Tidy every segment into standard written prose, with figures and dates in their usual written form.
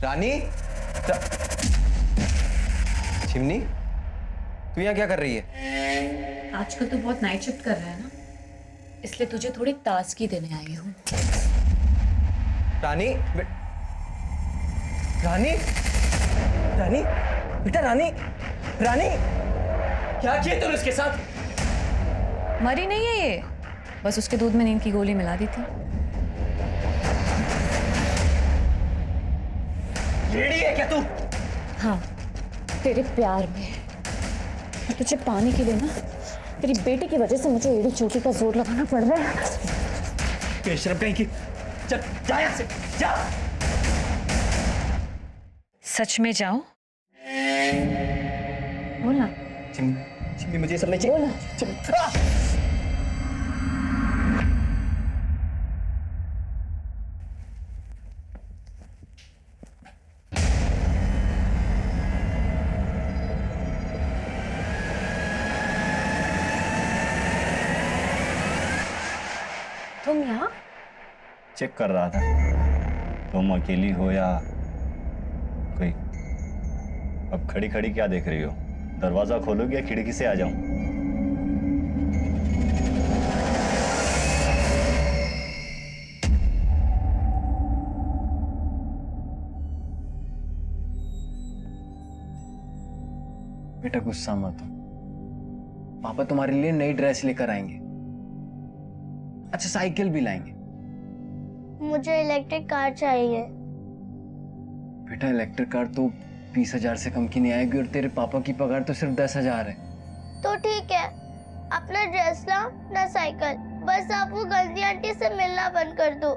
रानी, chimney, तू यहाँ क्या कर रही है? आजकल तो बहुत नाइट शिफ्ट कर रहा है ना, इसलिए तुझे थोड़ी ताजगी देने आई हूँ। रानी, रानी, रानी, बेटा रानी, रानी, क्या किया तूने उसके साथ? मरी नहीं है ये, बस उसके दूध में नींद की गोली मिला दी थी। रेडी है क्या तू? हाँ, तेरे प्यार में। और तुझे पाने के लिए ना, तेरी बेटी की वजह से मुझे एड़ी चोटी का जोर लगाना पड़ रहा है। बेशरम कहीं की, चल जा यहाँ से, जा। सच में जाऊं? बोल ना। चिमनी मुझे ये सब नहीं चाहिए। बोल ना। तुम यहाँ? चेक कर रहा था तुम अकेली हो या कोई। अब खड़ी खड़ी क्या देख रही हो? दरवाजा खोलोगे या खिड़की से आ जाऊं? बेटा गुस्सा मत हो, पापा तुम्हारे लिए नई ड्रेस लेकर आएंगे। अच्छा, साइकिल भी लाएंगे। मुझे इलेक्ट्रिक कार चाहिए। बेटा इलेक्ट्रिक कार तो 20,000 से कम की नहीं आएगी और तेरे पापा की पगार तो सिर्फ 10,000 है। तो ठीक है, अपना ड्रेस लाओ ना साइकिल, बस आप वो गंदी आंटी से मिलना बंद कर दो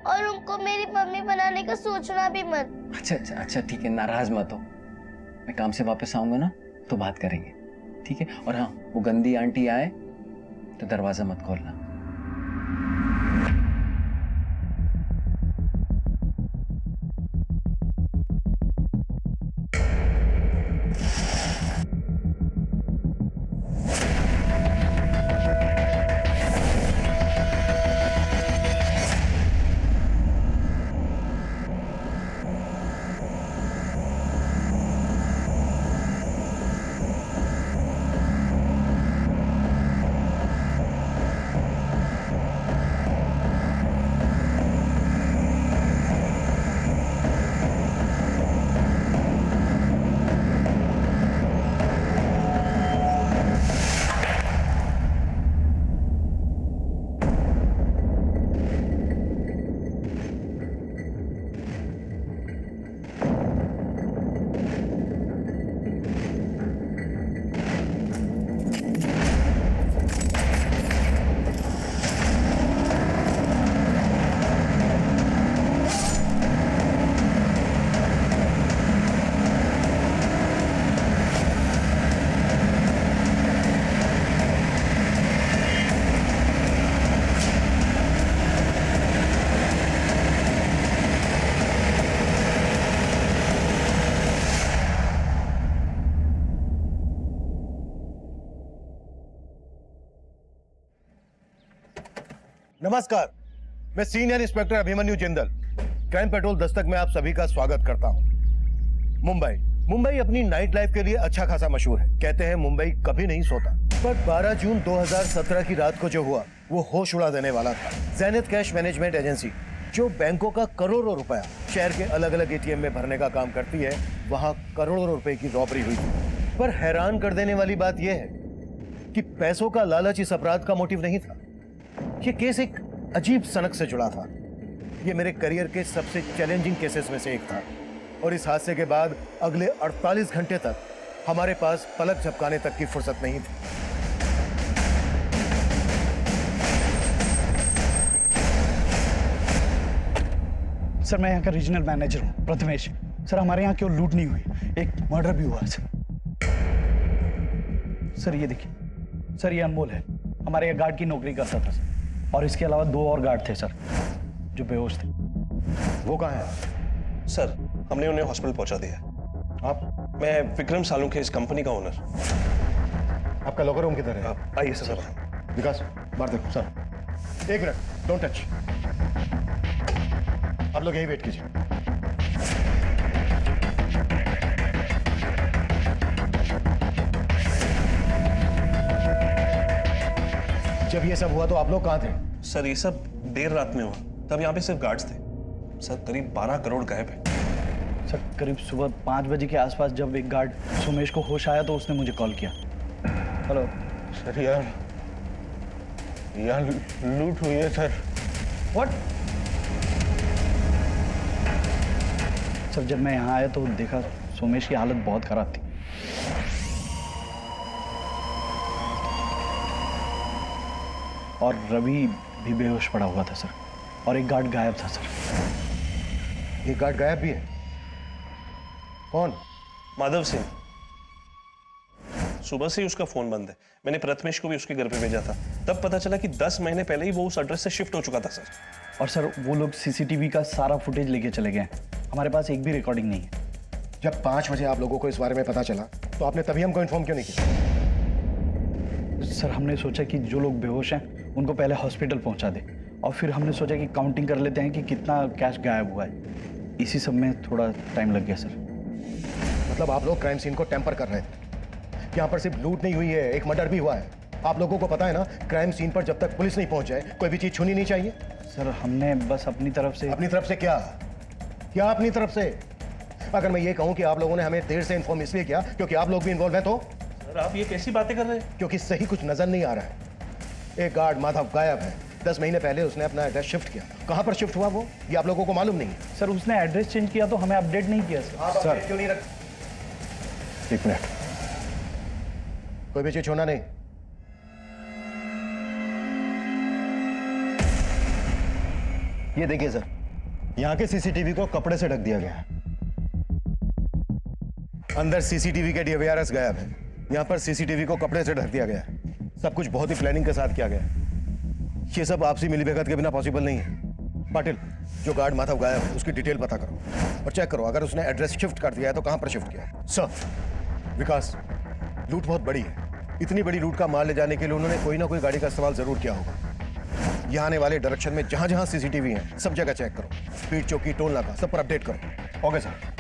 और उनको मेरी मम्मी बनाने का सोचना भी मत। अच्छा ठीक है, नाराज मत हो। मैं काम से वापस आऊंगा ना तो बात करेंगे, ठीक है? और हाँ, वो गंदी आंटी आए तो दरवाजा मत खोलना। नमस्कार, मैं senior inspector Abhimanyu Jindal, crime petrol Dastak में आप सभी का स्वागत करता हूं। मुंबई अपनी नाइट लाइफ के लिए अच्छा खासा मशहूर है। कहते हैं मुंबई कभी नहीं सोता, पर 12 जून 2017 की रात को जो हुआ वो होश उड़ा देने वाला था। ज़ेनिथ कैश मैनेजमेंट एजेंसी, जो बैंकों का करोड़ों रुपया शहर के अलग अलग एटीएम में भरने का काम करती है, वहां करोड़ों रुपए की रॉबरी हुई थी। पर हैरान कर देने वाली बात यह है कि पैसों का लालच इस अपराध का मोटिव नहीं था। ये केस एक अजीब सनक से जुड़ा था। ये मेरे करियर के सबसे चैलेंजिंग केसेस में से एक था और इस हादसे के बाद अगले 48 घंटे तक हमारे पास पलक झपकाने तक की फुर्सत नहीं थी। सर, मैं यहाँ का रीजनल मैनेजर हूँ, प्रथमेश। सर, हमारे यहाँ क्यों लूट नहीं हुई, एक मर्डर भी हुआ सर। ये देखिए सर, ये अनमोल है, हमारे यहाँ गार्ड की नौकरी करता था सर। और इसके अलावा 2 और गार्ड थे सर जो बेहोश थे। वो कहाँ है? सर, हमने उन्हें हॉस्पिटल पहुंचा दिया है। आप? मैं विक्रम सालुंखे, इस कंपनी का ओनर। आपका लॉकर रूम किधर है? आइए सर। विकास, बाहर देखो सर। 1 minute, don't touch. आप लोग यही वेट कीजिए। जब ये सब हुआ तो आप लोग कहाँ थे? सर ये सब देर रात में हुआ, तब यहाँ पे सिर्फ गार्ड्स थे। सर करीब 12 करोड़ गायब है। सर करीब सुबह 5 बजे के आसपास जब एक गार्ड सुमेश को होश आया तो उसने मुझे कॉल किया। हेलो सर यार लूट हुई है सर। व्हाट? सर जब मैं यहाँ आया तो देखा सोमेश की हालत बहुत खराब थी। और रवि भी बेहोश पड़ा हुआ था सर, और एक गार्ड गायब था सर। एक गार्ड गायब भी है? कौन? माधव सिंह। सुबह से ही उसका फोन बंद है। मैंने प्रथमेश को भी उसके घर पे भेजा था, तब पता चला कि 10 महीने पहले ही वो उस एड्रेस से शिफ्ट हो चुका था सर। और सर वो लोग सीसीटीवी का सारा फुटेज लेके चले गए। हमारे पास एक भी रिकॉर्डिंग नहीं है। जब 5 बजे आप लोगों को इस बारे में पता चला तो आपने तभी हमको इन्फॉर्म क्यों नहीं किया? सर हमने सोचा कि जो लोग बेहोश हैं उनको पहले हॉस्पिटल पहुंचा दे, और फिर हमने सोचा कि काउंटिंग कर लेते हैं कि कितना कैश गायब हुआ है। इसी सब में थोड़ा टाइम लग गया सर। मतलब आप लोग क्राइम सीन को टेम्पर कर रहे थे? यहाँ पर सिर्फ लूट नहीं हुई है, एक मर्डर भी हुआ है। आप लोगों को पता है ना, क्राइम सीन पर जब तक पुलिस नहीं पहुंच जाए कोई भी चीज छूनी नहीं चाहिए। सर हमने बस अपनी तरफ से। अपनी तरफ से क्या? क्या अपनी तरफ से? अगर मैं ये कहूं कि आप लोगों ने हमें देर से इन्फॉर्म इसलिए किया क्योंकि आप लोग भी इन्वॉल्व हैं, तो सर आप ये कैसी बातें कर रहे हैं? क्योंकि सही कुछ नजर नहीं आ रहा है। एक गार्ड माधव गायब है। 10 महीने पहले उसने अपना एड्रेस शिफ्ट किया। कहां पर शिफ्ट हुआ वो, ये आप लोगों को मालूम नहीं है? सर उसने एड्रेस चेंज किया तो हमें अपडेट नहीं किया सर। सर क्यों नहीं रख? एक मिनट, कोई भी चीज छोड़ना नहीं। ये देखिए सर, यहाँ के सीसीटीवी को कपड़े से ढक दिया गया है। अंदर सीसीटीवी के डीवीआरएस गायब है, यहाँ पर सीसीटीवी को कपड़े से ढक दिया गया है। सब कुछ बहुत ही प्लानिंग के साथ किया गया है। ये सब आपसी मिलीभगत के बिना पॉसिबल नहीं है। पाटिल, जो गार्ड माधव गायब है उसकी डिटेल पता करो और चेक करो अगर उसने एड्रेस शिफ्ट कर दिया है तो कहां पर शिफ्ट किया है। सर विकास, लूट बहुत बड़ी है। इतनी बड़ी लूट का माल ले जाने के लिए उन्होंने कोई ना कोई गाड़ी का इस्तेमाल जरूर किया होगा। यहाँ आने वाले डायरेक्शन में जहां जहां सीसीटीवी है सब जगह चेक करो। स्पीड चौकी, टोल नाका, सब पर अपडेट करो। Okay sir.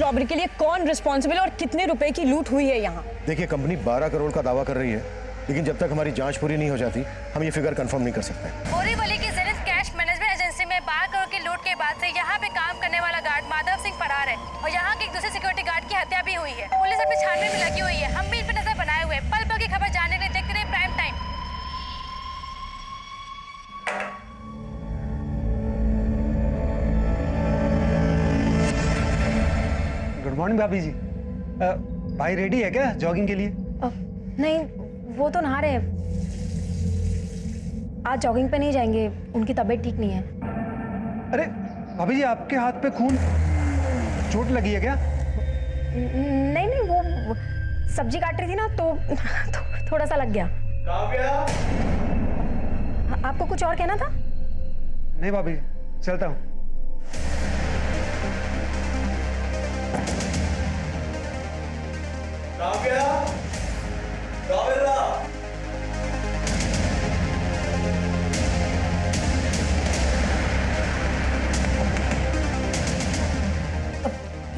रॉबरी के लिए कौन रिस्पॉन्सिबल और कितने रुपए की लूट हुई है यहाँ? देखिए, कंपनी 12 करोड़ का दावा कर रही है, लेकिन जब तक हमारी जांच पूरी नहीं हो जाती हम ये फिगर कंफर्म नहीं कर सकते। बोरीवली की जेनिथ कैश मैनेजमेंट एजेंसी में 12 करोड़ की लूट के बाद से यहाँ पे काम करने वाला गार्ड माधव सिंह फरार है और यहाँ के एक दूसरे सिक्योरिटी गार्ड की हत्या भी हुई है। पुलिस अपनी छानबीन में लगी हुई है। हम भी इन पर नजर बनाए हुए, पल पल की खबर जानने के लिए देखते रहे प्राइम टाइम। गुड मॉर्निंग भाभी जी। भाई रेडी है क्या जॉगिंग के लिए? नहीं, वो तो नहा रहे हैं। आज जॉगिंग पे नहीं जाएंगे, उनकी तबीयत ठीक नहीं है। अरे भाभी जी, आपके हाथ पे खून, चोट लगी है क्या? नहीं नहीं, वो सब्जी काट रही थी ना तो थोड़ा सा लग गया। आपको कुछ और कहना था? नहीं भाभी जी, चलता हूँ।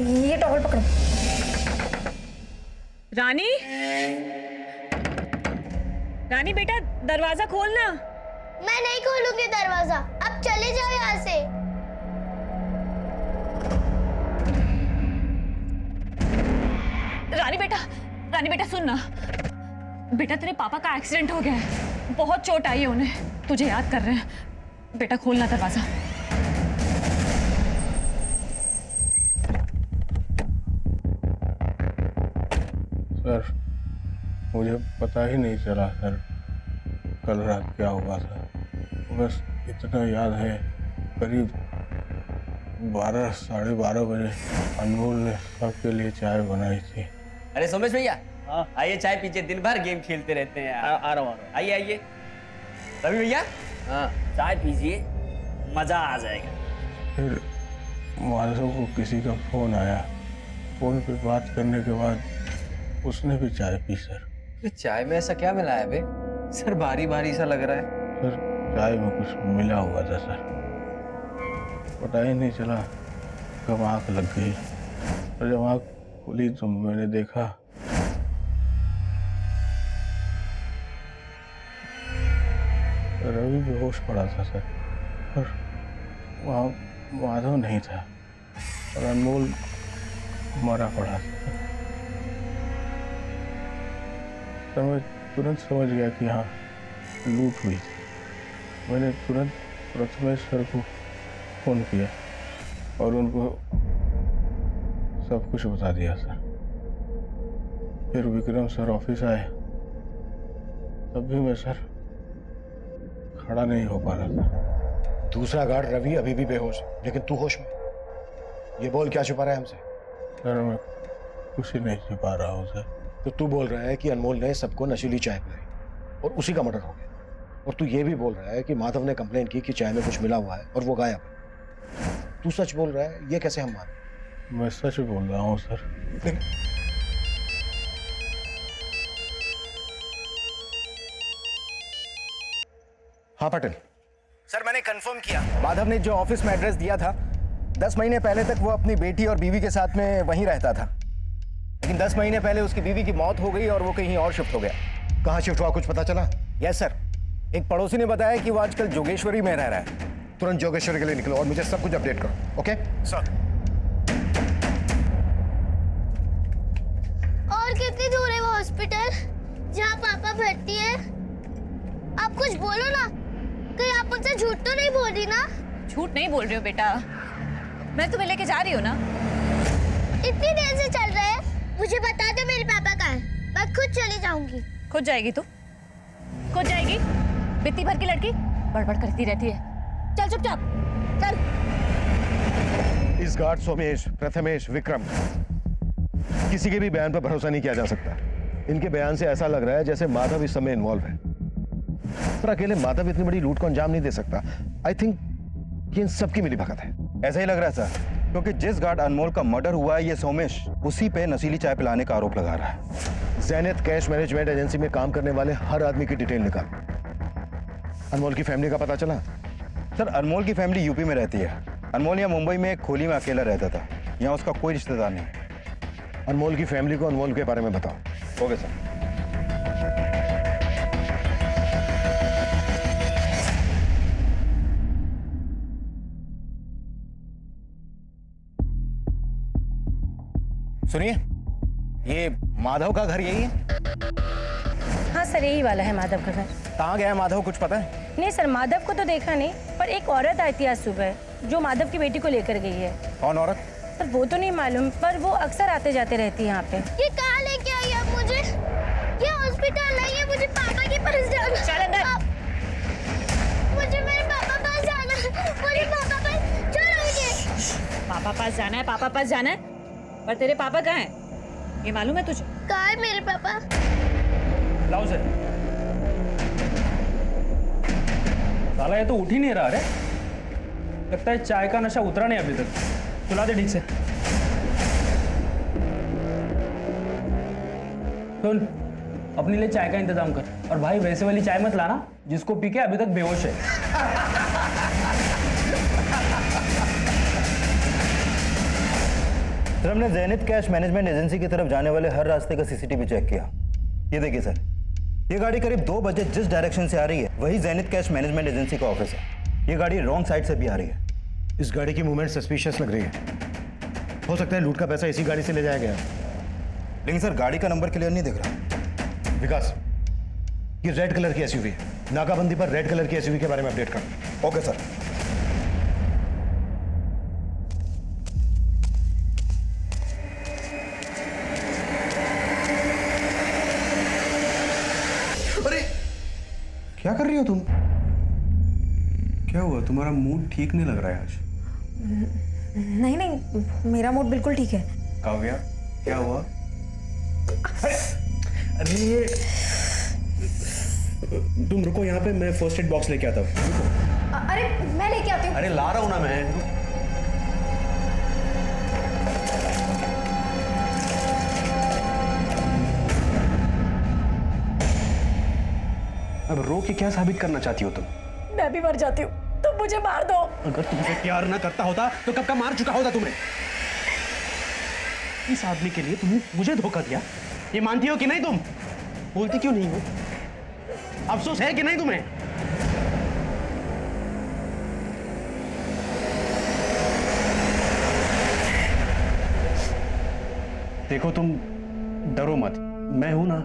ये टॉवल पकड़ो। रानी, रानी बेटा दरवाजा खोलना। मैं नहीं खोलूंगी दरवाजा, अब चले जाओ यहाँ से। रानी बेटा सुन ना बेटा, तेरे पापा का एक्सीडेंट हो गया है, बहुत चोट आई है उन्हें, तुझे याद कर रहे हैं। बेटा खोलना दरवाजा। सर, मुझे पता ही नहीं चला सर कल रात क्या हुआ था। बस इतना याद है, करीब 12 साढ़े 12 बजे अनमोल ने सबके लिए चाय बनाई थी। अरे सोमेश भैया, हाँ। आइए चाय पीजिए, दिन भर गेम खेलते रहते हैं यार। आ रहा हूँ। आइए आइए रवि भैया, हाँ चाय पीजिए, मजा आ जाएगा। फिर माधव को किसी का फोन आया। फोन पे बात करने के बाद उसने भी चाय पी सर। ये चाय में ऐसा क्या मिला है बे? सर भारी भारी सा लग रहा है। सर चाय में कुछ मिला हुआ था सर, पता ही नहीं चला कब आँख लग गई, और जब आँख खुली तो मैंने देखा रवि बेहोश पड़ा था सर, और वहाँ माधव नहीं था, और अनमोल मरा पड़ा था। तो मैं तुरंत समझ गया कि हाँ लूट हुई थी। मैंने तुरंत प्रथमेश सर को फोन किया और उनको सब कुछ बता दिया सर। फिर विक्रम सर ऑफिस आए, तब भी मैं सर खड़ा नहीं हो पा रहा था। दूसरा गार्ड रवि अभी भी बेहोश है, लेकिन तू होश में। ये बोल क्या छुपा रहा है हमसे? सर मैं कुछ ही नहीं छुपा रहा हूँ सर। तो तू बोल रहा है कि अनमोल ने सबको नशीली चाय पिलाई और उसी का मर्डर हो गया, और तू ये भी बोल रहा है कि माधव ने कंप्लेन की कि चाय में कुछ मिला हुआ है और वो गायब है। तू सच बोल रहा है, ये कैसे हम माने? मैं सच बोल रहा हूँ सर। हाँ पटेल सर, मैंने कंफर्म किया, माधव ने जो ऑफिस में एड्रेस दिया था 10 महीने पहले तक वो अपनी बेटी और बीवी के साथ में वहीं रहता था, लेकिन 10 महीने पहले उसकी बीवी की मौत हो गई और वो कहीं और शिफ्ट हो गया। कहाँ शिफ्ट हुआ, कुछ पता चला? यस सर, एक पड़ोसी ने बताया कि वो आजकल जोगेश्वरी में रह रहा है। तुरंत जोगेश्वरी के लिए निकलो और मुझे सब कुछ अपडेट करो। Okay sir. और कितनी दूर है वो हॉस्पिटल जहाँ पापा भर्ती है? आप कुछ बोलो ना, कहीं आप मुझसे झूठ तो नहीं बोल रही ना? झूठ नहीं बोल रही हो बेटा, मैं तुम्हें लेके जा रही हूँ ना। इतनी देर से चल रहा है, मुझे बता दो मेरे पापा कहाँ है, मैं खुद चली जाऊंगी। खुद जाएगी तू? खुद जाएगी? बित्ती भर की लड़की बड़बड़ करती रहती है। चल चुपचाप चल। इस गार्ड सोमेश, प्रथमेश, विक्रम, किसी के भी बयान पर भरोसा नहीं किया जा सकता। इनके बयान से ऐसा लग रहा है जैसे माधव इस समय इन्वॉल्व है, पर अकेले माधव इतनी बड़ी लूट को अंजाम नहीं दे सकता। आई थिंक ये इन सबकी मिलीभगत है। ऐसा ही लग रहा है सर, क्योंकि जिस गार्ड अनमोल का मर्डर हुआ है ये सोमेश उसी पे नशीली चाय पिलाने का आरोप लगा रहा है। ज़ैनिथ कैश मैनेजमेंट एजेंसी में काम करने वाले हर आदमी की डिटेल निकाल। अनमोल की फैमिली का पता चला? सर अनमोल की फैमिली यूपी में रहती है। अनमोल यहाँ मुंबई में एक खोली में अकेला रहता था, यहाँ उसका कोई रिश्तेदार नहीं। अनमोल की फैमिली को अनमोल के बारे में बताओ। Okay sir. सुनिए, ये माधव का घर यही है? हाँ सर, यही वाला है माधव का घर। कहाँ गया है माधव, कुछ पता है? नहीं सर, माधव को तो देखा नहीं, पर एक औरत आई थी आज सुबह जो माधव की बेटी को लेकर गई है। कौन औरत? सर वो तो नहीं मालूम, पर वो अक्सर आते जाते रहती है यहाँ पे। ये कहाँ लेके आई आप मुझे? ये हॉस्पिटल नहीं है, मुझे पापा के पास जाना। चल अंदर। मुझे मेरे पापा पास जाना है, मुझे पापा पास चलो मुझे। पापा पास जाना है, पापा पास जाना है, पर तेरे पापा कहाँ हैं? ये मालूम है तुझे? कहाँ है मेरे पापा? लाओ सर। साला ये तो उठ ही नहीं रहा रे, लगता है चाय का नशा उतरा नहीं अभी तक। चला दे ठीक से। सुन, अपने लिए चाय का इंतजाम कर, और भाई वैसे वाली चाय मत लाना जिसको पी के अभी तक बेहोश है। सर हमने ज़ैनिथ कैश मैनेजमेंट एजेंसी की तरफ जाने वाले हर रास्ते का सीसीटीवी चेक किया। ये देखिए सर, ये गाड़ी करीब 2 बजे जिस डायरेक्शन से आ रही है वही ज़ैनिथ कैश मैनेजमेंट एजेंसी का ऑफिस है। ये गाड़ी रॉन्ग साइड से भी आ रही है। इस गाड़ी की मूवमेंट सस्पिशियस लग रही है। हो सकता है लूट का पैसा इसी गाड़ी से ले जाया गया। लेकिन सर गाड़ी का नंबर क्लियर नहीं दिख रहा। विकास, ये रेड कलर की एसयूवी है, नाकाबंदी पर रेड कलर की एसयूवी के बारे में अपडेट कर। Okay sir. अरे क्या कर रही हो तुम? क्या हुआ, तुम्हारा मूड ठीक नहीं लग रहा है आज? नहीं, मेरा मूड बिल्कुल ठीक है। काव्या, क्या हुआ? अरे ये तुम रुको यहाँ पे, मैं फर्स्ट एड बॉक्स लेके आता हूँ। अरे मैं लेके आती हूँ। अरे ला रहा हूँ ना मैं। अब रो के क्या साबित करना चाहती हो तुम? मैं भी मर जाती हूँ, तुम मुझे मार दो। अगर तुमसे प्यार ना करता होता तो कब का मार चुका होता तुमने। इस आदमी के लिए तुमने मुझे धोखा दिया, ये मानती हो कि नहीं? तुम बोलती क्यों नहीं हो? अफसोस है कि नहीं तुम्हें? देखो तुम डरो मत, मैं हूं ना।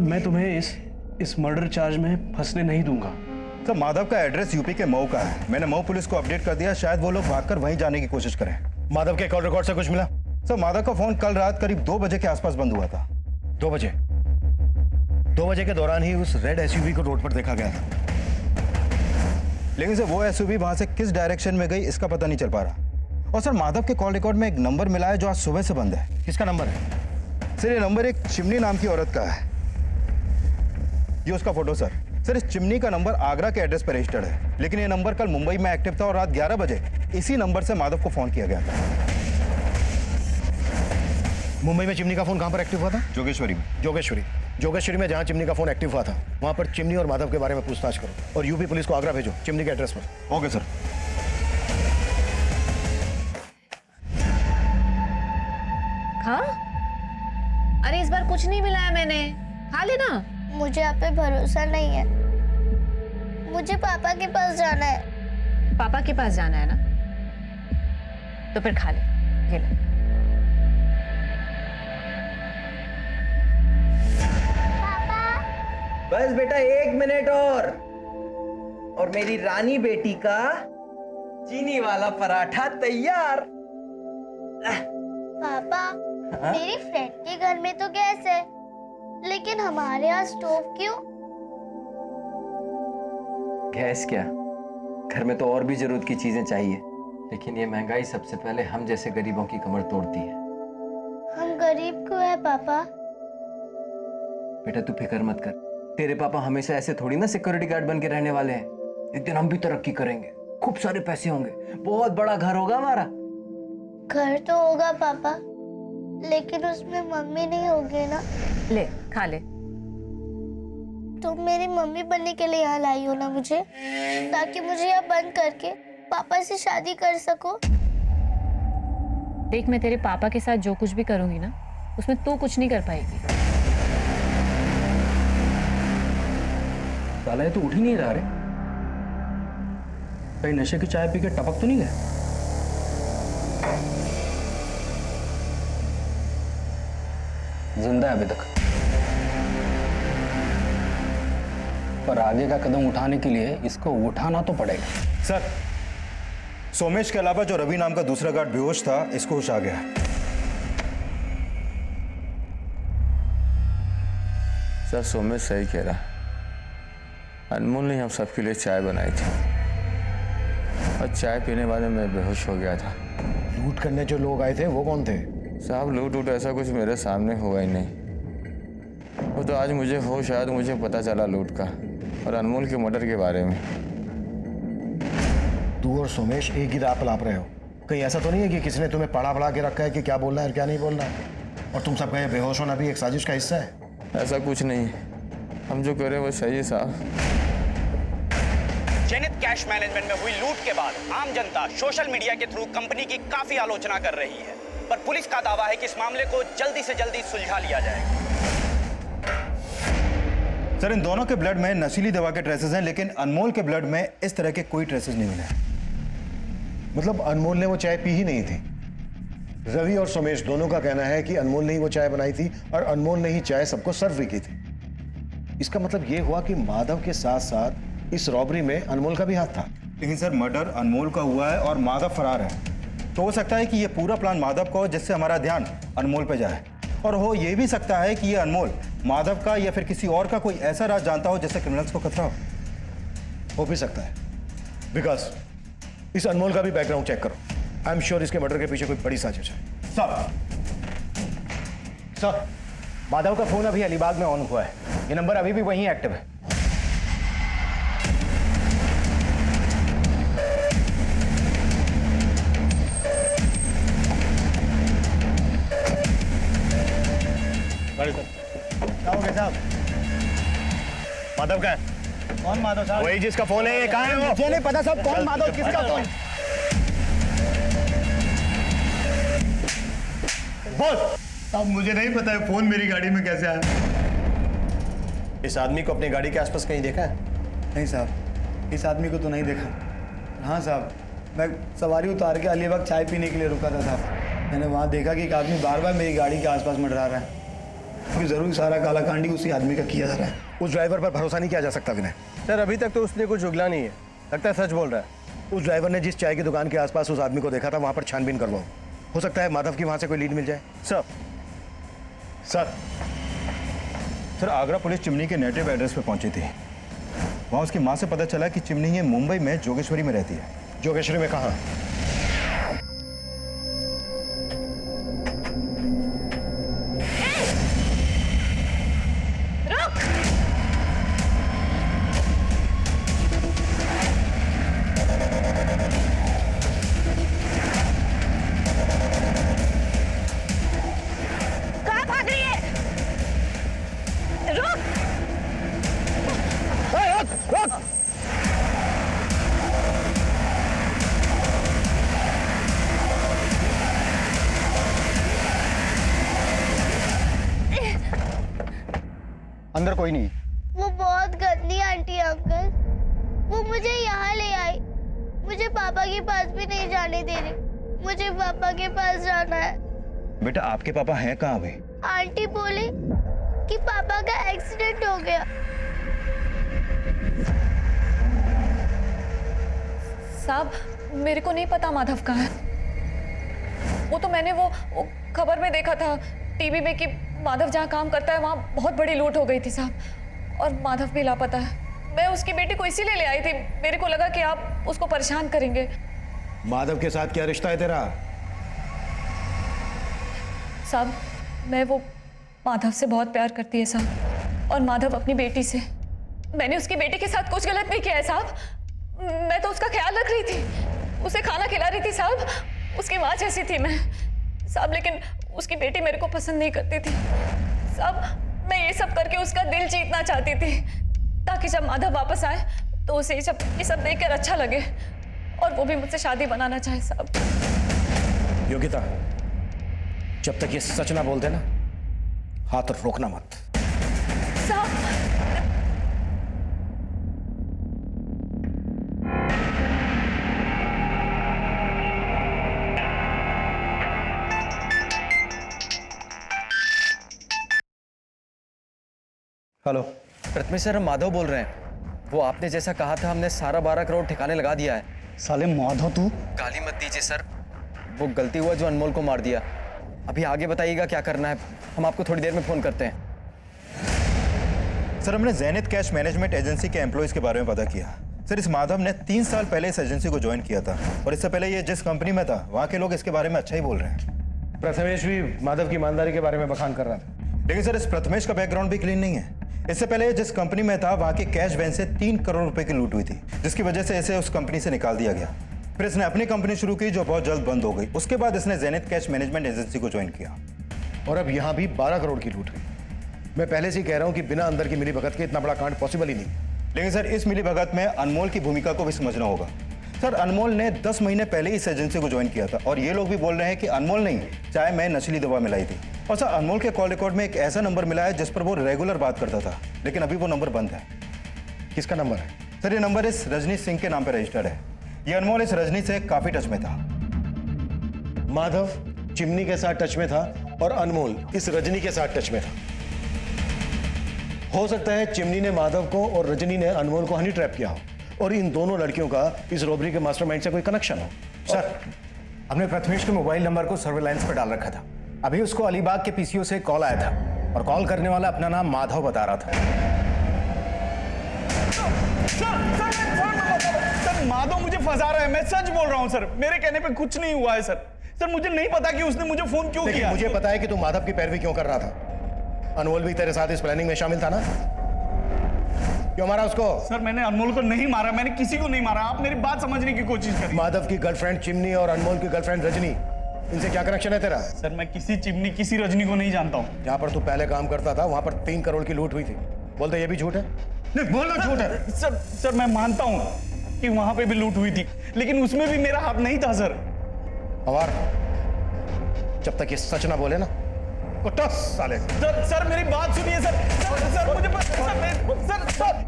मैं तुम्हें इस मर्डर चार्ज में फंसने नहीं दूंगा। सर माधव का एड्रेस यूपी के मऊ का है। मैंने मऊ पुलिस को अपडेट कर दिया, शायद वो लोग भागकर वहीं जाने की कोशिश करें। माधव के कॉल रिकॉर्ड से कुछ मिला? सर माधव का फोन कल रात करीब 2 बजे के आसपास बंद हुआ था। 2 बजे? 2 बजे के दौरान ही उस रेड एसयूवी को रोड पर देखा गया था। लेकिन सर वो एसयूवी वहां से किस डायरेक्शन में गई इसका पता नहीं चल पा रहा। और सर माधव के कॉल रिकॉर्ड में एक नंबर मिला है जो आज सुबह से बंद है। किसका नंबर है? सर ये नंबर एक चिमनी नाम की औरत का है। ये उसका फोटो सर। सर इस चिमनी का नंबर आगरा के एड्रेस पर रजिस्टर्ड है, लेकिन ये नंबर कल मुंबई में एक्टिव था और रात 11 बजे इसी नंबर से माधव को फोन किया गया था। मुंबई में चिमनी का फोन कहां पर एक्टिव हुआ था? जोगेश्वरी में। जोगेश्वरी में जहां चिमनी का फोन एक्टिव हुआ था वहां पर चिमनी और माधव के बारे में पूछताछ करो और यूपी पुलिस को आगरा भेजो चिमनी के एड्रेस पर। Okay sir. हाँ? अरे इस बार कुछ नहीं मिला है मैंने, खा लेना। मुझे आप पे भरोसा नहीं है, मुझे पापा के पास जाना है। पापा के पास जाना है ना, तो फिर खा ले, ये ले। बस बेटा 1 मिनट और मेरी रानी बेटी का चीनी वाला पराठा तैयार। पापा, मेरी फ्रेंड के घर में तो गैस है, लेकिन हमारे यहाँ स्टोव क्यों? गैस क्या, घर में तो और भी जरूरत की चीजें चाहिए, लेकिन ये महंगाई सबसे पहले हम जैसे गरीबों की कमर तोड़ती है। हम गरीब क्यों है पापा? बेटा तू फिक्र मत कर, तेरे पापा हमेशा ऐसे थोड़ी ना सिक्योरिटी गार्ड बन के रहने वाले हैं। एक दिन हम भी तरक्की करेंगे, खूब सारे पैसे होंगे, बहुत बड़ा घर होगा हमारा। घर तो होगा पापा, लेकिन उसमें मम्मी नहीं होगी ना। ले खा ले। तुम मेरी मम्मी बनने के लिए यहाँ लाई हो ना मुझे, ताकि मुझे यहाँ बंद करके पापा से शादी कर सको। देख मैं तेरे पापा के साथ जो कुछ भी करूंगी ना, उसमें तू कुछ नहीं कर पाएगी। साला ये तो उठ ही नहीं रहा रे। कहीं नशे की चाय पी के टपक तो नहीं गया? जिंदा है अभी तक, पर आगे का कदम उठाने के लिए इसको उठाना तो पड़ेगा। सर सोमेश के अलावा जो रवि नाम का दूसरा गार्ड बेहोश था, इसको होश आ गया। सर सोमेश सही कह रहा, अनमोल ने हम सबके लिए चाय बनाई थी और चाय पीने वाले मैं बेहोश हो गया था। लूट करने जो लोग आए थे वो कौन थे? साहब लूट ऐसा कुछ मेरे सामने हुआ ही नहीं। वो तो आज मुझे हो, शायद मुझे पता चला लूट का और अनमोल के मर्डर के बारे में। तू और सोमेश एक ही राह लाप रहे हो, कहीं ऐसा तो नहीं है कि किसी ने तुम्हें पढ़ा के रखा है कि क्या बोलना है और क्या नहीं बोलना है, और तुम सबका ये बेहोश होना भी एक साजिश का हिस्सा है? ऐसा कुछ नहीं, हम जो करें वो सही है साहब। जेनिथ कैश मैनेजमेंट में हुई लूट के बाद आम जनता सोशल मीडिया के थ्रू कंपनी की काफी आलोचना कर रही है, पर पुलिस का दावा है कि इस मामले को जल्दी से जल्दी सुलझा लिया जाएगा। सर इन दोनों के ब्लड में नशीली दवा के ट्रेसेस हैं, लेकिन अनमोल के ब्लड में इस तरह के कोई ट्रेसेस नहीं मिले। मतलब अनमोल ने वो चाय पी ही नहीं थी? रवि और सोमेश दोनों का कहना है कि अनमोल ने ही वो चाय बनाई थी और अनमोल ने ही चाय सबको सर्व भी की थी। इसका मतलब ये हुआ कि माधव के साथ साथ इस रॉबरी में अनमोल का भी हाथ था। लेकिन सर मर्डर अनमोल का हुआ है और माधव फरार है, तो हो सकता है कि ये पूरा प्लान माधव का हो जिससे हमारा ध्यान अनमोल पे जाए, और हो ये भी सकता है कि ये अनमोल माधव का या फिर किसी और का कोई ऐसा राज जानता हो जिससे क्रिमिनल्स को खतरा हो भी सकता है। विकास, इस अनमोल का भी बैकग्राउंड चेक करो। आई एम श्योर इसके मर्डर के पीछे कोई बड़ी साजिश है। सर माधव का फोन अभी अलीबाग में ऑन हुआ है। ये नंबर अभी भी वहीं एक्टिव है। क्या हो गया साहब? माधव का है? कौन माधव साहब? वही जिसका फोन है, कहाँ है वो? मुझे नहीं पता साहब कौन माधव, किसका फोन? बोल। अब मुझे नहीं पता है फोन मेरी गाड़ी में कैसे आया। इस आदमी को अपनी गाड़ी के आसपास कहीं देखा है? नहीं साहब, इस आदमी को तो नहीं देखा। हाँ साहब, मैं सवारी उतार के अलीबाग चाय पीने के लिए रुका था साहब। मैंने वहाँ देखा कि एक आदमी बार बार मेरी गाड़ी के आसपास मंडरा रहा है। क्योंकि जरूर सारा कालाकांडी उसी आदमी का किया जा रहा है। उस ड्राइवर पर भरोसा नहीं किया जा सकता विनय। सर अभी तक तो उसने कुछ उगला नहीं है, लगता है सच बोल रहा है। उस ड्राइवर ने जिस चाय की दुकान के आसपास उस आदमी को देखा था वहाँ पर छानबीन करवाओ। हो सकता है माधव की वहाँ से कोई लीड मिल जाए। Sir sir Agra police chimney के नेटिव एड्रेस पे पहुंची थी। वहाँ उसकी माँ से पता चला कि चिमनी ये मुंबई में जोगेश्वरी में रहती है। जोगेश्वरी में कहाँ? अंदर कोई नहीं। वो बहुत गंदी आंटी है अंकल। वो मुझे यहाँ ले आई, मुझे पापा के पास भी नहीं जाने दे रही। मुझे पापा के पास जाना है। बेटा आपके पापा हैं कहाँ अभी? आंटी बोली कि पापा का एक्सीडेंट हो गया। साहब मेरे को नहीं पता माधव कहाँ है। वो तो मैंने वो खबर में देखा था टीवी में कि माधव जहाँ काम करता है वहाँ बहुत बड़ी लूट हो गई थी साहब, और माधव भी लापता है। मैं उसकी बेटी को इसीलिए ले आई थी, मेरे को लगा कि आप उसको परेशान करेंगे। माधव के साथ क्या रिश्ता है तेरा? साहब मैं वो माधव से बहुत प्यार करती है साहब, और माधव अपनी बेटी से। मैंने उसकी बेटी के साथ कुछ गलत नहीं किया है साहब। मैं तो उसका ख्याल रख रही थी, उसे खाना खिला रही थी साहब, उसकी माँ जैसी थी मैं साहब। लेकिन उसकी बेटी मेरे को पसंद नहीं करती थी साहब। मैं ये सब करके उसका दिल जीतना चाहती थी, ताकि जब माधव वापस आए तो उसे ये सब देखकर अच्छा लगे, और वो भी मुझसे शादी बनाना चाहे साहब। योगिता, जब तक ये सच ना बोल देना हाथ रोकना मत। साहब हेलो प्रथमेश सर, हम माधव बोल रहे हैं। वो आपने जैसा कहा था हमने सारा 12 करोड़ ठिकाने लगा दिया है। साले माधव तू गाली मत दीजिए सर, वो गलती हुआ जो अनमोल को मार दिया। अभी आगे बताइएगा क्या करना है, हम आपको थोड़ी देर में फोन करते हैं। सर हमने ज़ेनिथ कैश मैनेजमेंट एजेंसी के एम्प्लॉयज़ के बारे में पता किया। सर इस माधव ने 3 साल पहले इस एजेंसी को ज्वाइन किया था, और इससे पहले ये जिस कंपनी में था वहाँ के लोग इसके बारे में अच्छा ही बोल रहे हैं। प्रथमेश भी माधव की ईमानदारी के बारे में बखान कर रहा था। लेकिन सर इस प्रथमेश का बैकग्राउंड भी क्लीन नहीं है। इससे पहले जिस कंपनी में था वहाँ के कैश वैन से 3 करोड़ रुपए की लूट हुई थी, जिसकी वजह से इसे उस कंपनी से निकाल दिया गया। फिर इसने अपनी कंपनी शुरू की जो बहुत जल्द बंद हो गई। उसके बाद इसने ज़ेनिथ कैश मैनेजमेंट एजेंसी को ज्वाइन किया, और अब यहाँ भी 12 करोड़ की लूट हुई। मैं पहले से ही कह रहा हूँ कि बिना अंदर की मिलीभगत के इतना बड़ा कांड पॉसिबल ही नहीं। लेकिन सर इस मिलीभगत में अनमोल की भूमिका को भी समझना होगा। सर अनमोल ने 10 महीने पहले इस एजेंसी को ज्वाइन किया था, और ये लोग भी बोल रहे हैं कि अनमोल नहीं, चाय में नशीली दवा मिलाई थी। और सर अनमोल के कॉल रिकॉर्ड में एक ऐसा नंबर मिला है जिस पर वो रेगुलर बात करता था, लेकिन अभी वो नंबर बंद है। किसका नंबर है? सर ये नंबर इस रजनीश सिंह के नाम पर रजिस्टर्ड है। ये अनमोल इस रजनी से काफी टच में था। माधव चिमनी के साथ टच में था, और अनमोल इस रजनी के साथ टच में था। हो सकता है चिमनी ने माधव को और रजनी ने अनमोल को हनी ट्रैप किया हो, और इन दोनों लड़कियों का इस रॉबरी के मास्टरमाइंड से कोई कनेक्शन हो। सर हमने प्रथमेश के मोबाइल नंबर को सर्वेलांस पर डाल रखा था। अभी उसको अलीबाग के पीसीओ से कॉल आया था, और कॉल करने वाला अपना नाम माधव बता रहा था। सर माधव मुझे फंसा रहा है, मैं सच बोल रहा हूँ सर, मेरे कहने पे कुछ नहीं हुआ है सर। सर मुझे नहीं पता कि उसने मुझे फोन क्यों किया। मुझे पता है कि तू माधव की पैरवी क्यों कर रहा था। अनमोल भी तेरे साथ इस प्लानिंग में शामिल था ना? क्यों मारा उसको? सर मैंने अनमोल को नहीं मारा, मैंने किसी को नहीं मारा। आप मेरी बात समझने की कोशिश करिए। माधव की गर्लफ्रेंड चिमनी और अनमोल की गर्लफ्रेंड रजनी, इनसे क्या कनेक्शन है तेरा? सर मैं किसी चिमनी किसी रजनी को नहीं जानता हूँ। जहाँ पर तू पहले काम करता था वहां पर 3 करोड़ की लूट हुई थी। बोलते ये भी झूठ है? नहीं बोलना झूठ है। सर मैं मानता हूँ कि वहां पे भी लूट हुई थी, लेकिन उसमें भी मेरा हाथ नहीं था सर। अवार, जब तक ये सच ना बोले ना तो टस साले। सर मेरी बात सुनिए सर। सर मुझे सर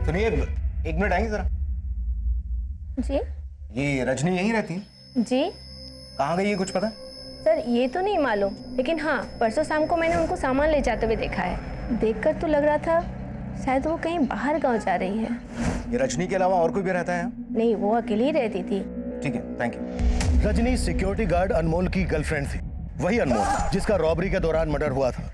सुनिए, 1 मिनट आएंगे जरा। जी ये रजनी यहीं रहती है? जी कहाँ गई है कुछ पता? सर ये तो नहीं मालूम, लेकिन हाँ परसों शाम को मैंने उनको सामान ले जाते हुए देखा है। देखकर तो लग रहा था शायद वो कहीं बाहर गांव जा रही है। ये रजनी के अलावा और कोई भी रहता है यहाँ? नहीं, वो अकेली ही रहती थी। ठीक है, thank you. Rajni security guard Anmol की गर्लफ्रेंड थी, वही अनमोल जिसका रॉबरी के दौरान मर्डर हुआ था।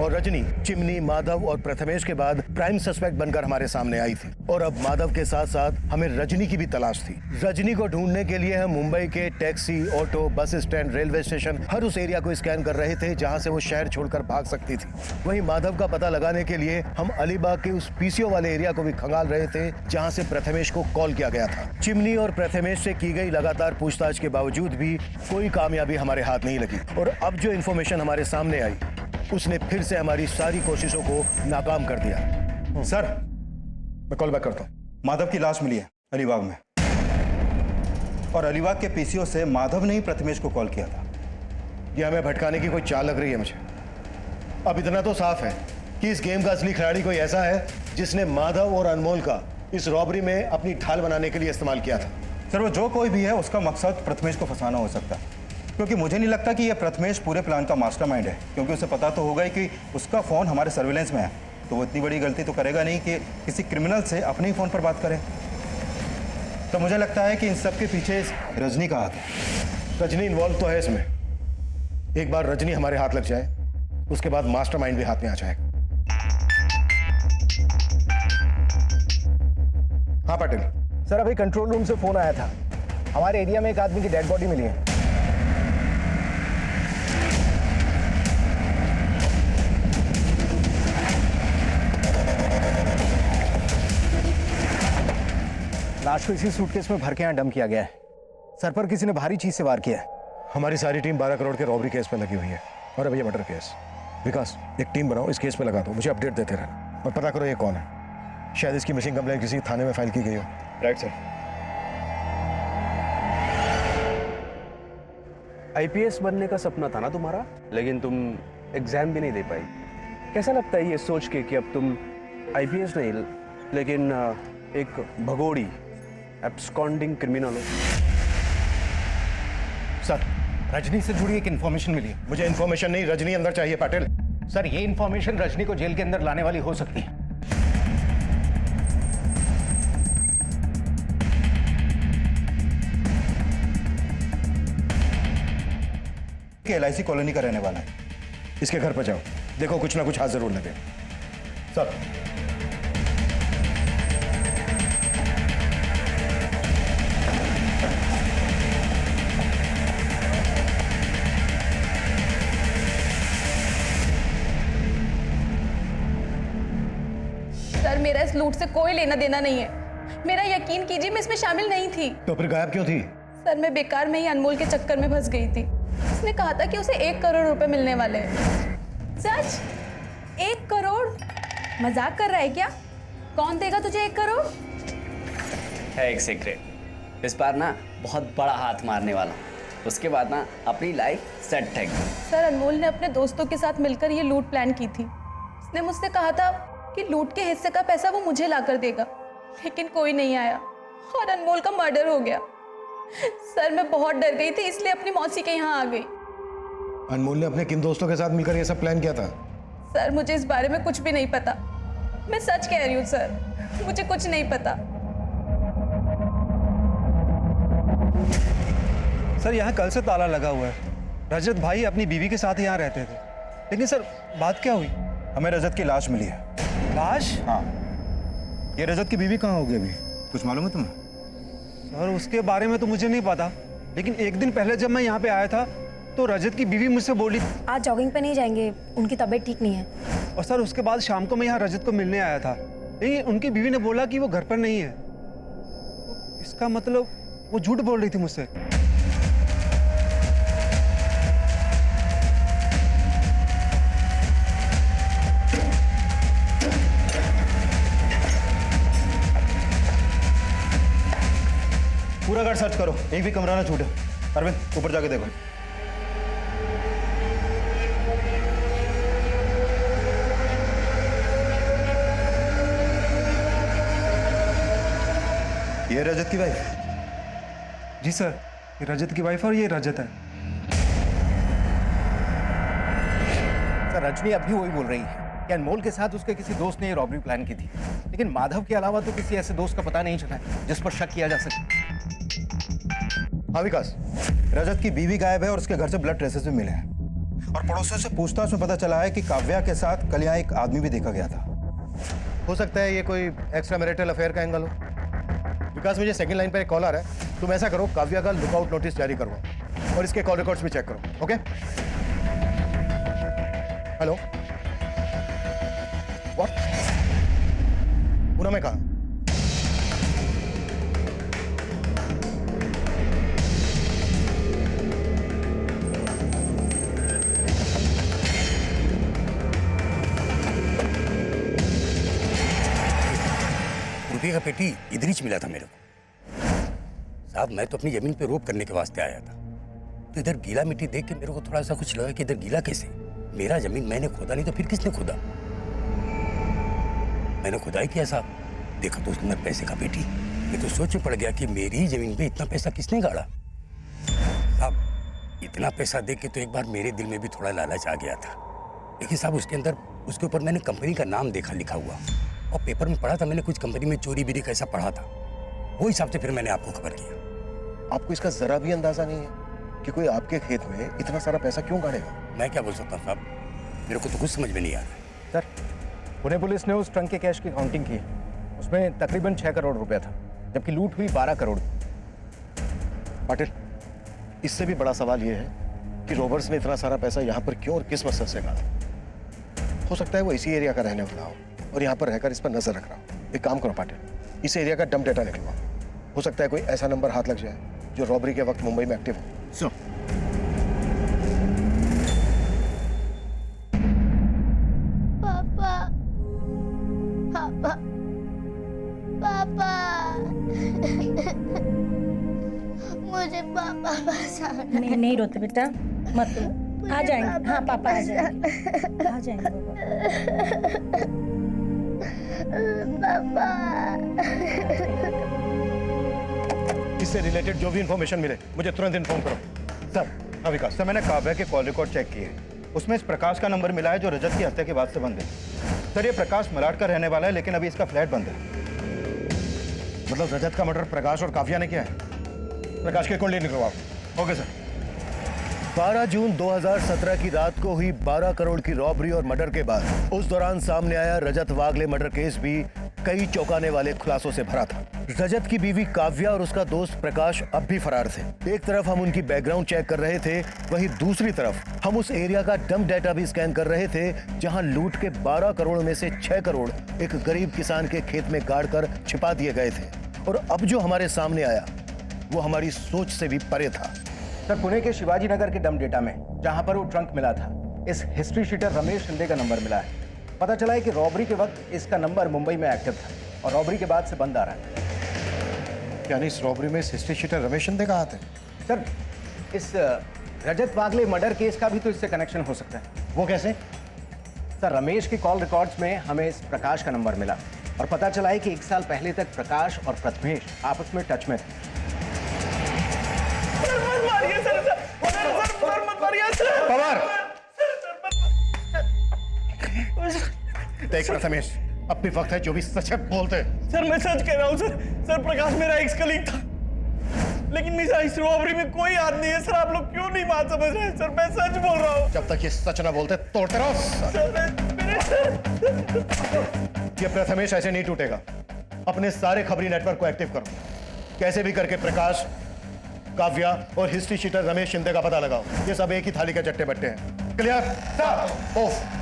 और रजनी चिमनी, माधव और प्रथमेश के बाद प्राइम सस्पेक्ट बनकर हमारे सामने आई थी। और अब माधव के साथ साथ हमें रजनी की भी तलाश थी। रजनी को ढूंढने के लिए हम मुंबई के taxi, auto, bus stand, railway station, हर उस एरिया को स्कैन कर रहे थे जहां से वो शहर छोड़कर भाग सकती थी। वहीं माधव का पता लगाने के लिए हम अलीबाग के उस पीसीओ वाले एरिया को भी खंगाल रहे थे जहां से प्रथमेश को कॉल किया गया था। चिमनी और प्रथमेश से की गई लगातार पूछताछ के बावजूद भी कोई कामयाबी हमारे हाथ नहीं लगी। और अब जो इन्फॉर्मेशन हमारे सामने आई उसने फिर से हमारी सारी कोशिशों को नाकाम कर दिया। सर मैं कॉल बैक करता हूँ। माधव की लाश मिली है अलीबाग में, और अलीबाग के पीसीओ से माधव ने ही प्रथमेश को कॉल किया था। ये हमें भटकाने की कोई चाल लग रही है मुझे। अब इतना तो साफ है कि इस गेम का असली खिलाड़ी कोई ऐसा है जिसने माधव और अनमोल का इस रॉबरी में अपनी ढाल बनाने के लिए इस्तेमाल किया था। सर वो जो कोई भी है उसका मकसद प्रथमेश को फंसाना हो सकता है, क्योंकि मुझे नहीं लगता कि यह प्रथमेश पूरे प्लान का मास्टरमाइंड है, क्योंकि उसे पता तो होगा ही कि उसका फ़ोन हमारे सर्विलेंस में है, तो वो इतनी बड़ी गलती तो करेगा नहीं कि किसी क्रिमिनल से अपने ही फ़ोन पर बात करे। तो मुझे लगता है कि इन सब के पीछे रजनी का हाथ है। रजनी इन्वॉल्व तो है इसमें। एक बार रजनी हमारे हाथ लग जाए उसके बाद मास्टरमाइंड भी हाथ में आ जाएगा। हाँ पाटिल। सर अभी कंट्रोल रूम से फोन आया था, हमारे एरिया में एक आदमी की डेड बॉडी मिली है। लाश को इसी सूटकेस में भर के यहाँ डंप किया गया है। सर पर किसी ने भारी चीज से वार किया है। हमारी सारी टीम 12 करोड़ के रॉबरी केस पे लगी हुई है और अब ये मर्डर केस। विकास, एक टीम बनाओ, इस केस पे लगा दो, मुझे अपडेट देते रहना और पता करो ये कौन है। शायद इसकी मिसिंग कंप्लेंट किसी थाने में फाइल की गई हो। Right sir. आईपीएस बनने का सपना था ना तुम्हारा, लेकिन तुम एग्जाम भी नहीं दे पाई। कैसा लगता है ये सोच के कि अब तुम आईपीएस नहीं लेकिन एक भगोड़ी एब्सकॉन्डिंग क्रिमिनल हो? सर रजनी से जुड़ी एक इन्फॉर्मेशन मिली है। मुझे इन्फॉर्मेशन नहीं, रजनी अंदर चाहिए पाटिल। सर ये इन्फॉर्मेशन रजनी को जेल के अंदर लाने वाली हो सकती है। LIC कॉलोनी का रहने वाला है। इसके घर पर जाओ, देखो कुछ ना कुछ हाथ जरूर लगे। सर सर मेरा इस लूट से कोई लेना देना नहीं है। मेरा यकीन कीजिए मैं इसमें शामिल नहीं थी। तो फिर गायब क्यों थी? सर मैं बेकार में ही अनमोल के चक्कर में फंस गई थी। उसने कहा था कि उसे 1 करोड़ रुपए मिलने वाले हैं। सच? 1 करोड़? मजाक कर रहा है क्या? कौन देगा तुझे 1 करोड़? है एक सीक्रेट, इस बार ना बहुत बड़ा हाथ मारने वाला, उसके बाद ना अपनी लाइफ सेट है। सर अनमोल ने अपने दोस्तों के साथ मिलकर ये लूट प्लान की थी। उसने मुझसे कहा था कि लूट के हिस्से का पैसा वो मुझे लाकर देगा, लेकिन कोई नहीं आया और अनमोल का मर्डर हो गया। सर मैं बहुत डर गई थी, इसलिए अपनी मौसी के यहाँ आ गई। अनमोल ने अपने किन दोस्तों के साथ मिलकर ये सब प्लान किया था? सर मुझे इस बारे में कुछ भी नहीं पता, मैं सच कह रही हूँ सर, मुझे कुछ नहीं पता। सर यहाँ कल से ताला लगा हुआ है। रजत भाई अपनी बीवी के साथ यहाँ रहते थे, लेकिन सर बात क्या हुई? हमें रजत की लाश मिली है। लाश? हाँ। ये रजत की बीवी कहाँ होगी अभी? कुछ मालूम है तुम्हें? सर उसके बारे में तो मुझे नहीं पता, लेकिन एक दिन पहले जब मैं यहाँ पे आया था तो रजत की बीवी मुझसे बोली आज जॉगिंग पे नहीं जाएंगे, उनकी तबीयत ठीक नहीं है। और सर उसके बाद शाम को मैं यहाँ रजत को मिलने आया था, लेकिन उनकी बीवी ने बोला कि वो घर पर नहीं है। तो इसका मतलब वो झूठ बोल रही थी मुझसे। पूरा घर सर्च करो, एक भी कमरा ना छूटे। अरविंद ऊपर जाके देखो। ये रजत की वाइफ? जी सर, ये रजत की वाइफ और ये रजत है। सर रजनी अब भी वही बोल रही है कि अनमोल के साथ उसके किसी दोस्त ने ये रॉबरी प्लान की थी, लेकिन माधव के अलावा तो किसी ऐसे दोस्त का पता नहीं चला है जिस पर शक किया जा सके। हाँ विकास, रजत की बीवी गायब है और उसके घर से ब्लड ट्रेसेस भी मिले हैं और पड़ोसियों से पूछताछ में पता चला है कि काव्या के साथ कल यहाँ एक आदमी भी देखा गया था। हो सकता है ये कोई एक्स्ट्रा मैरिटल अफेयर का एंगल हो। विकास, मुझे सेकंड लाइन पर एक कॉल आ रहा है, तुम ऐसा करो काव्या का लुकआउट नोटिस जारी करवाओ और इसके कॉल रिकॉर्ड्स भी चेक करो। ओके? Hello, what? पूनम में कहा? रुपये का पेटी इधर ही मिला था मेरे को। साहब मैं तो अपनी जमीन पे रोप करने के वास्ते आया था, तो इधर गीला मिट्टी देख के मेरे को थोड़ा सा कुछ लगा कि इधर गीला कैसे? मेरा जमीन मैंने खोदा नहीं तो फिर किसने खोदा? मैंने खुदाई किया साहब, देखा तो उसके अंदर पैसे का पेटी। मैं तो सोच में पड़ गया कि मेरी जमीन पे इतना पैसा किसने गाड़ा। साहब इतना पैसा देख के तो एक बार मेरे दिल में भी थोड़ा लालच आ गया था, लेकिन साहब उसके अंदर उसके ऊपर मैंने कंपनी का नाम देखा लिखा हुआ और पेपर में पढ़ा था, मैंने कुछ कंपनी में चोरी बीरी कैसा पढ़ा था, वो हिसाब से फिर मैंने आपको खबर किया। आपको इसका जरा भी अंदाजा नहीं है कि कोई आपके खेत में इतना सारा पैसा क्यों गाड़ेगा? मैं क्या बोल सकता हूँ साहब, मेरे को तो कुछ समझ में नहीं आ रहा। सर पुणे पुलिस ने उस ट्रंक के कैश की काउंटिंग की, उसमें तकरीबन 6 करोड़ रुपया था, जबकि लूट हुई 12 करोड़। पाटिल, इससे भी बड़ा सवाल यह है कि रॉबर्स ने इतना सारा पैसा यहाँ पर क्यों और किस मकसद से गाड़ा। हो सकता है वो इसी एरिया का रहने वाला हो और यहाँ पर रहकर इस पर नजर रख रहा हो। एक काम करो पाटिल, इस एरिया का डंप डेटा निकलवाओ, हो सकता है कोई ऐसा नंबर हाथ लग जाए जो रॉबरी के वक्त मुंबई में एक्टिव हो। सो पापा, पापा, पापा, मुझे पापा बचाना। नहीं नहीं रोते बेटा, मत रो, आ जाएंगे। हाँ पापा आ जाएंगे, आ जाएंगे पापा। इससे रिलेटेड जो भी इंफॉर्मेशन मिले मुझे तुरंत इन्फॉर्म करो। सर, हाँ विकास, सर मैंने काव्या के कॉल रिकॉर्ड चेक किए, उसमें इस प्रकाश का नंबर मिला है जो रजत की हत्या के बाद से बंद है। सर ये प्रकाश मलाड का रहने वाला है, लेकिन अभी इसका फ्लैट बंद है। मतलब रजत का मर्डर प्रकाश और काव्या ने किया है? प्रकाश के कुंडली निकलवाओ। Okay sir. 12 जून 2017 की रात को हुई 12 करोड़ की रॉबरी और मर्डर के बाद उस दौरान सामने आया रजत वागले मर्डर केस भी कई चौंकाने वाले खुलासों से भरा था। रजत की बीवी काव्या और उसका दोस्त प्रकाश अब भी फरार थे। एक तरफ हम उनकी बैकग्राउंड चेक कर रहे थे, वहीं दूसरी तरफ हम उस एरिया का डंप डेटा भी स्कैन कर रहे थे जहां लूट के 12 करोड़ में से 6 करोड़ एक गरीब किसान के खेत में गाड़ कर छिपा दिए गए थे। और अब जो हमारे सामने आया वो हमारी सोच से भी परे था। सर पुणे के शिवाजी नगर के डंप डेटा में जहां पर वो ट्रंक मिला था, इस हिस्ट्री शीटर रमेश शिंदे का नंबर मिला है। पता चला है कि रॉबरी के वक्त इसका नंबर मुंबई में एक्टिव था और रॉबरी के बाद से बंद आ रहा है। यानी इस रॉबरी में हिस्ट्री शीटर रमेश शिंदे का हाथ है? सर इस रजत वागले मर्डर केस का भी तो इससे कनेक्शन हो सकता है। वो कैसे? सर रमेश के कॉल रिकॉर्ड्स में हमें इस प्रकाश का नंबर मिला और पता चला है कि 1 साल पहले तक प्रकाश और प्रथमेश आपस में टच में थे। पवार! देख प्रथमेश, अब भी वक्त है जो भी सच है बोलते। सर मैं सच कह रहा हूँ सर। सर प्रकाश मेरा एक्स कलीग था, लेकिन मेरा इस रॉबरी में कोई हाथ नहीं है। सर आप लोग क्यों नहीं बात समझ रहे हैं? सर मैं सच बोल रहा हूँ। जब तक ये सच ना बोलते तोड़ते रहो। सर ये प्रथमेश ऐसे नहीं टूटेगा। अपने सारे खबरी नेटवर्क को एक्टिव करो, कैसे भी करके प्रकाश, काव्या और हिस्ट्री शीटर रमेश शिंदे का पता लगाओ। ये सब एक ही थाली के चट्टे बट्टे हैं। क्लियर? ऑफ।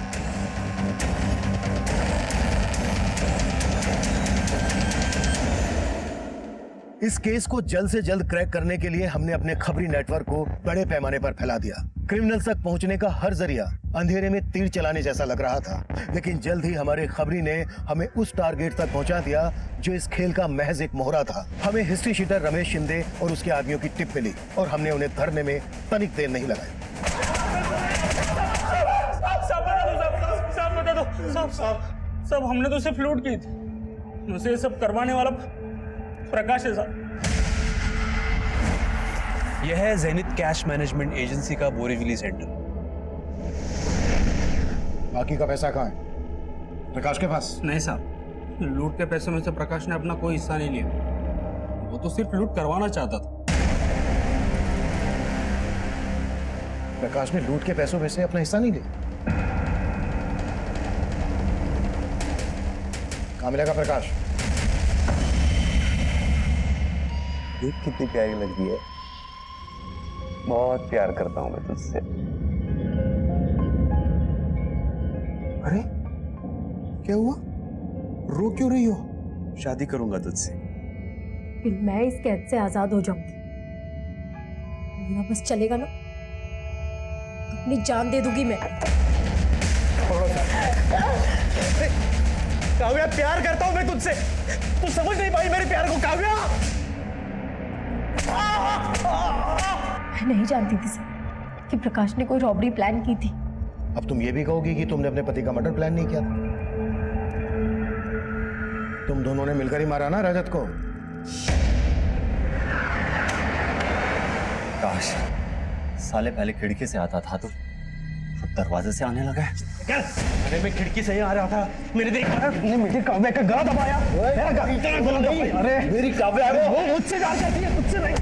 इस केस को जल्द से जल्द क्रैक करने के लिए हमने अपने खबरी नेटवर्क को बड़े पैमाने पर फैला दिया। क्रिमिनल्स तक पहुंचने का हर जरिया अंधेरे में तीर चलाने जैसा लग रहा था, लेकिन जल्द ही हमारे खबरी ने हमें उस टारगेट तक पहुंचा दिया जो इस खेल का महज एक मोहरा था। हमें हिस्ट्री शीटर रमेश शिंदे और उसके आदमियों की टिप मिली और हमने उन्हें धरने में तनिक देर नहीं लगाई। सब हमने तो सिर्फ लूट की थी, मुझे ये सब करवाने वाला प्रकाश है साहब। यह है ज़ेनिथ कैश मैनेजमेंट एजेंसी का बोरीवली सेंटर। बाकी का पैसा कहाँ है? प्रकाश के पास? नहीं साहब, लूट के पैसों में से प्रकाश ने अपना कोई हिस्सा नहीं लिया, वो तो सिर्फ लूट करवाना चाहता था। प्रकाश ने लूट के पैसों में से अपना हिस्सा नहीं लिया? कहाँ मिलेगा प्रकाश? देख कितनी प्यारी लड़की है, बहुत प्यार करता हूं मैं तुझसे। अरे क्या हुआ? रो क्यों रही हो? शादी करूंगा तुझसे। फिर मैं इस कैद से आजाद हो जाऊंगी। मेरा बस चलेगा ना, अपनी जान दे दूंगी मैं। काव्या, प्यार करता हूं मैं तुझसे, तू समझ नहीं पाई मेरे प्यार को। काव्या, मैं नहीं जानती थी सर कि प्रकाश ने कोई रॉबरी प्लान की थी। अब तुम ये भी कहोगी कि तुमने अपने पति का मर्डर प्लान नहीं किया था? तुम दोनों ने मिलकर ही मारा ना रजत को? काश साले पहले खिड़की से आता था तो दरवाजे से आने लगा है। अरे मैं खिड़की से ही आ रहा था, मैंने देखा मुझे काव्या का गला दबाया। मेरा गला नहीं, अरे मेरी काव्या वो मुझसे प्यार करती है, मुझसे नहीं।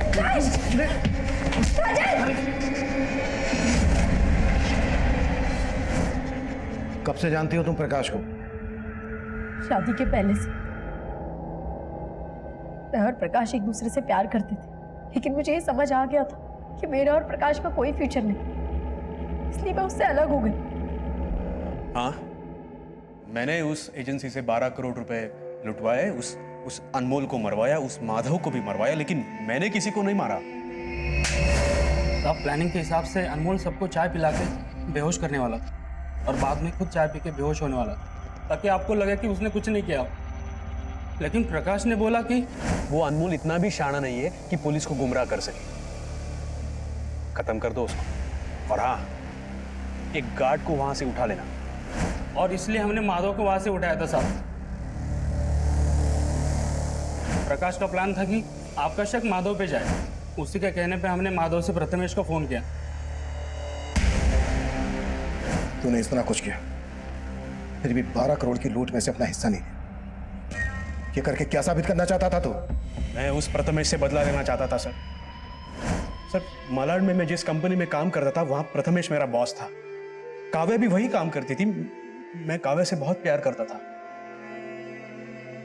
कब से जानती हो तुम प्रकाश को? शादी के पहले से मैं और प्रकाश एक दूसरे से प्यार करते थे, लेकिन मुझे ये समझ आ गया था कि मेरा और प्रकाश का कोई फ्यूचर नहीं, इसलिए मैं उससे अलग हो गई। हाँ, मैंने उस एजेंसी से 12 करोड़ रुपए लुटवाए, उस अनमोल को मरवाया, उस माधव को भी मरवाया, लेकिन मैंने किसी को नहीं मारा। साहब, प्लानिंग के हिसाब से अनमोल सबको चाय पिला के बेहोश करने वाला था और बाद में खुद चाय पी के बेहोश होने वाला था, ताकि आपको लगे कि उसने कुछ नहीं किया। लेकिन प्रकाश ने बोला कि वो अनमोल इतना भी शाना नहीं है कि पुलिस को गुमराह कर सके। खत्म कर दो उसको, और हाँ, एक गार्ड को वहां से उठा लेना। और इसलिए हमने माधव को वहां से उठाया था साहब। प्रकाश का प्लान था कि आपका शक माधव पे जाए, उसी के कहने पे हमने माधव से प्रथमेश को फोन किया। तूने इतना कुछ किया, फिर भी 12 करोड़ की लूट में से अपना हिस्सा नहीं लिया। ये करके क्या साबित करना चाहता था तू? मैं उस प्रथमेश से बदला लेना चाहता था सर। मालाड में मैं जिस कंपनी में काम करता था वहां प्रथमेश मेरा बॉस था। काव्या भी वही काम करती थी। मैं काव्या से बहुत प्यार करता था।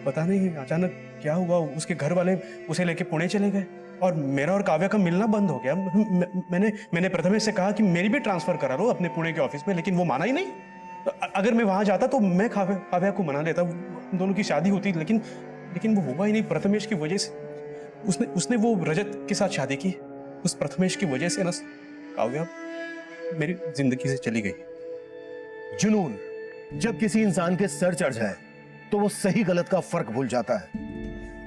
पता नहीं अचानक क्या हुआ, उसके घर वाले उसे लेके पुणे चले गए और मेरा और काव्या का मिलना बंद हो गया। मैंने प्रथमेश से कहा कि मेरी भी ट्रांसफर करा लो अपने पुणे के ऑफिस में, लेकिन वो माना ही नहीं। अगर मैं वहां जाता तो मैं काव्या को मना लेता, दोनों की शादी होती, लेकिन वो हुआ ही नहीं। प्रथमेश की वजह से उसने वो रजत के साथ शादी की। उस प्रथमेश की वजह से ना काव्या मेरी जिंदगी से चली गई। जुनून जब किसी इंसान के सर चढ़ जाए तो वो सही गलत का फर्क भूल जाता है।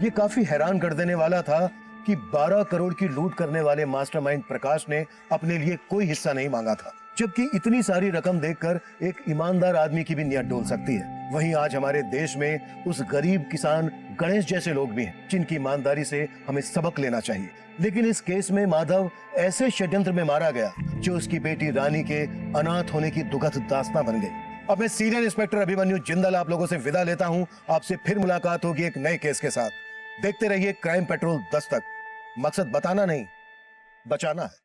ये काफी हैरान कर देने वाला था कि 12 करोड़ की लूट करने वाले मास्टरमाइंड प्रकाश ने अपने लिए कोई हिस्सा नहीं मांगा था, जबकि इतनी सारी रकम देखकर एक ईमानदार आदमी की भी नीयत डोल सकती है। वहीं आज हमारे देश में उस गरीब किसान गणेश जैसे लोग भी हैं जिनकी ईमानदारी से हमें सबक लेना चाहिए। लेकिन इस केस में माधव ऐसे षड्यंत्र में मारा गया जो उसकी बेटी रानी के अनाथ होने की दुखद दास्तां बन गई। अब मैं सीनियर इंस्पेक्टर अभिमन्यु जिंदल आप लोगों से विदा लेता हूं। आपसे फिर मुलाकात होगी एक नए केस के साथ। देखते रहिए क्राइम पेट्रोल दस्तक। मकसद बताना नहीं, बचाना है।